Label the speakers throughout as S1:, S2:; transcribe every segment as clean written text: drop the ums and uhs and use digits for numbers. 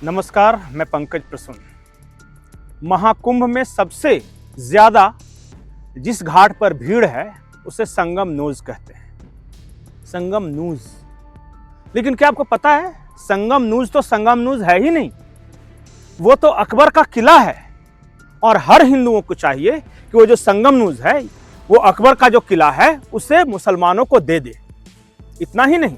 S1: नमस्कार, मैं पंकज प्रसून। महाकुंभ में सबसे ज्यादा जिस घाट पर भीड़ है उसे संगम नूज कहते हैं। संगम नूज, लेकिन क्या आपको पता है संगम नूज तो संगम नूज है ही नहीं, वो तो अकबर का किला है। और हर हिंदुओं को चाहिए कि वो जो संगम नूज है वो अकबर का जो किला है उसे मुसलमानों को दे दे। इतना ही नहीं,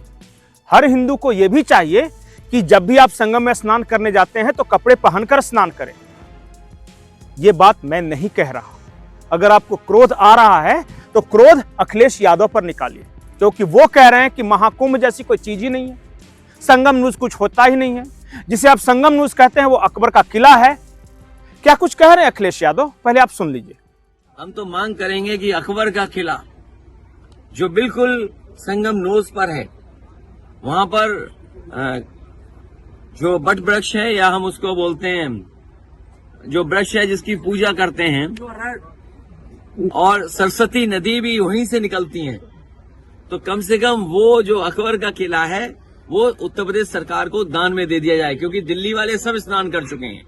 S1: हर हिंदू को यह भी चाहिए कि जब भी आप संगम में स्नान करने जाते हैं तो कपड़े पहनकर स्नान करें। यह बात मैं नहीं कह रहा। अगर आपको क्रोध आ रहा है तो क्रोध अखिलेश यादव पर निकालिए, क्योंकि वो कह रहे हैं कि महाकुंभ जैसी कोई चीज ही नहीं है, संगम नूज कुछ होता ही नहीं है। जिसे आप संगम नूज कहते हैं वो अकबर का किला है। क्या कुछ कह रहे हैं अखिलेश यादव, पहले आप सुन लीजिए।
S2: हम तो मांग करेंगे कि अकबर का किला जो बिल्कुल संगम नोज पर है, वहां पर जो बट वृक्ष है, या हम उसको बोलते हैं जो वृक्ष है जिसकी पूजा करते हैं, और सरस्वती नदी भी वहीं से निकलती है, तो कम से कम वो जो अकबर का किला है वो उत्तर प्रदेश सरकार को दान में दे दिया जाए, क्योंकि दिल्ली वाले सब स्नान कर चुके हैं।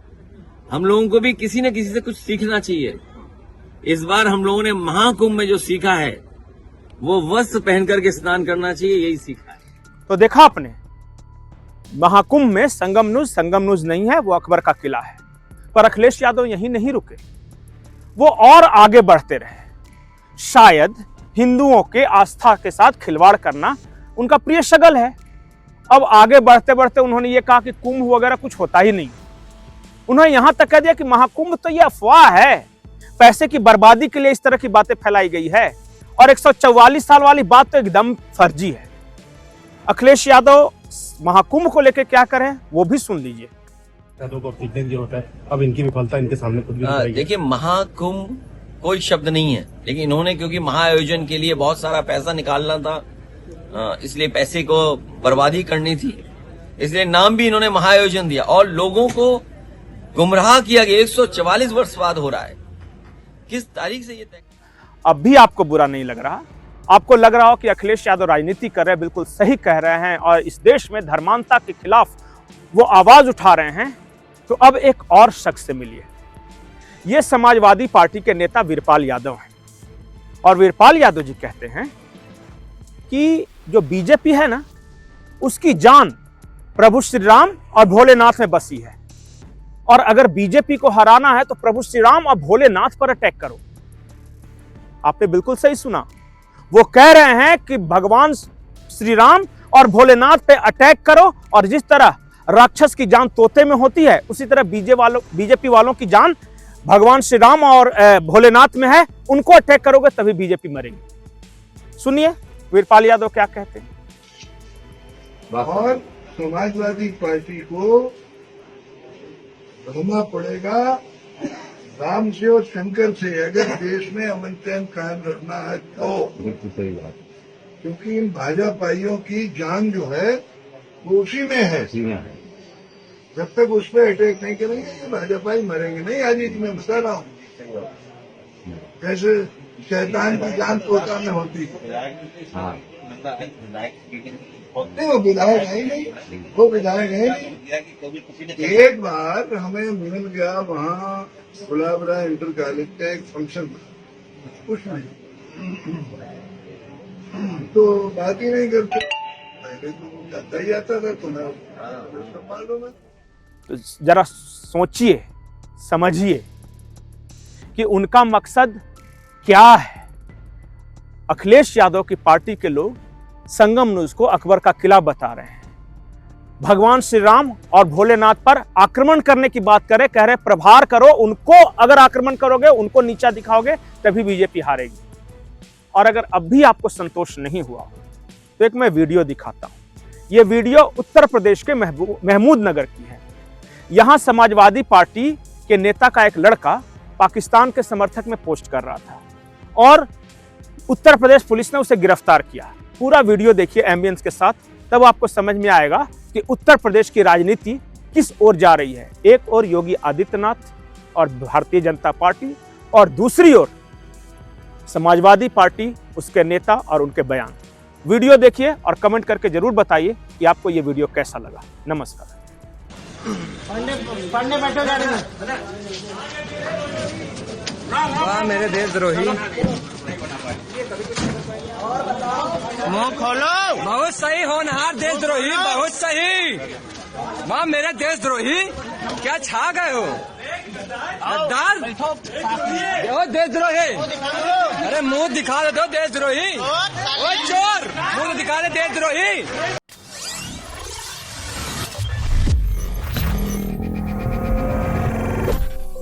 S2: हम लोगों को भी किसी न किसी से कुछ सीखना चाहिए। इस बार हम लोगों ने महाकुंभ में जो सीखा है वो वस्त्र पहन करके स्नान करना चाहिए, यही सीखा है।
S1: तो देखा आपने, महाकुंभ में संगम नूज नहीं है, वो अकबर का किला है। पर अखिलेश यादव यहीं नहीं रुके, वो और आगे बढ़ते रहे। शायद हिंदुओं के आस्था के साथ खिलवाड़ करना उनका प्रिय शगल है। अब आगे बढ़ते बढ़ते उन्होंने ये कहा कि कुंभ वगैरह कुछ होता ही नहीं। उन्होंने यहां तक कह दिया कि महाकुंभ तो ये अफवाह है, पैसे की बर्बादी के लिए इस तरह की बातें फैलाई गई है, और 144 साल वाली बात तो एकदम फर्जी है। अखिलेश यादव महाकुंभ को लेकर क्या करें वो भी सुन लीजिए।
S3: होता है, अब इनकी विफलता इनके सामने खुद भी
S2: देखिए, महाकुंभ कोई शब्द नहीं है, लेकिन इन्होंने क्योंकि महाआयोजन के लिए बहुत सारा पैसा निकालना था, इसलिए पैसे को बर्बादी करनी थी, इसलिए नाम भी इन्होंने महाआयोजन दिया और लोगों को गुमराह किया गया। 144 वर्ष बाद हो रहा है, किस तारीख से ये तय?
S1: अब भी आपको बुरा नहीं लग रहा? आपको लग रहा हो कि अखिलेश यादव राजनीति कर रहे हैं, बिल्कुल सही कह रहे हैं और इस देश में धर्मांधता के खिलाफ वो आवाज उठा रहे हैं, तो अब एक और शख्स से मिलिए। ये समाजवादी पार्टी के नेता वीरपाल यादव हैं, और वीरपाल यादव जी कहते हैं कि जो बीजेपी है ना, उसकी जान प्रभु श्री राम और भोलेनाथ में बसी है, और अगर बीजेपी को हराना है तो प्रभु श्री राम और भोलेनाथ पर अटैक करो। आपने बिल्कुल सही सुना, वो कह रहे हैं कि भगवान श्री राम और भोलेनाथ पे अटैक करो, और जिस तरह राक्षस की जान तोते में होती है उसी तरह बीजेपी वालों की जान भगवान श्री राम और भोलेनाथ में है, उनको अटैक करोगे तभी बीजेपी मरेगी। सुनिए वीरपाल यादव क्या कहते हैं।
S4: और समाजवादी पार्टी को होना पड़ेगा राम से और शंकर से, अगर देश में अमन चैन कायम रखना है तो। सही बात, क्योंकि इन भाजपाइयों की जान जो है वो उसी में है। जब तक उस पर अटैक नहीं करेंगे तो भाजपाई मरेंगे नहीं। आज मैं बता रहा हूँ, जैसे शैतान की जान तोता में होती है, नहीं वो विधायक है नहीं, वो विधायक है नहीं। एक बार हमें मिल गया वहाँ गुलाबरा इंटर कॉलेज का एक फंक्शन, उसमें तो बात ही नहीं करते, पहले तो जाता ही आता था, तो मैं मालूम है।
S1: तो जरा सोचिए, समझिए कि उनका मकसद क्या है। अखिलेश यादव की पार्टी के लोग संगम नूज को अकबर का किला बता रहे हैं, भगवान श्री राम और भोलेनाथ पर आक्रमण करने की बात करें, कह रहे प्रहार करो उनको, अगर आक्रमण करोगे उनको नीचा दिखाओगे तभी बीजेपी हारेगी। और अगर अब भी आपको संतोष नहीं हुआ तो एक मैं वीडियो दिखाता हूं। यह वीडियो उत्तर प्रदेश के महमूद नगर की है। यहां समाजवादी पार्टी के नेता का एक लड़का पाकिस्तान के समर्थक में पोस्ट कर रहा था, और उत्तर प्रदेश पुलिस ने उसे गिरफ्तार किया। पूरा वीडियो देखिए एम्बियंस के साथ, तब आपको समझ में आएगा कि उत्तर प्रदेश की राजनीति किस ओर जा रही है। एक ओर योगी आदित्यनाथ और भारतीय जनता पार्टी, और दूसरी ओर समाजवादी पार्टी, उसके नेता और उनके बयान। वीडियो देखिए और कमेंट करके जरूर बताइए कि आपको ये वीडियो कैसा लगा। नमस्कार।
S5: पढ़ने बैठो गाड़ी में।
S6: वाह मेरे देशद्रोही,
S5: मुंह खोलो।
S6: बहुत सही होनहार देशद्रोही, बहुत सही। वाह मेरे देशद्रोही, क्या छा गए हो गद्दार, ओ देशद्रोही। अरे मुंह दिखा दे दो देशद्रोही, ओ चोर, मुंह दिखा दे देशद्रोही।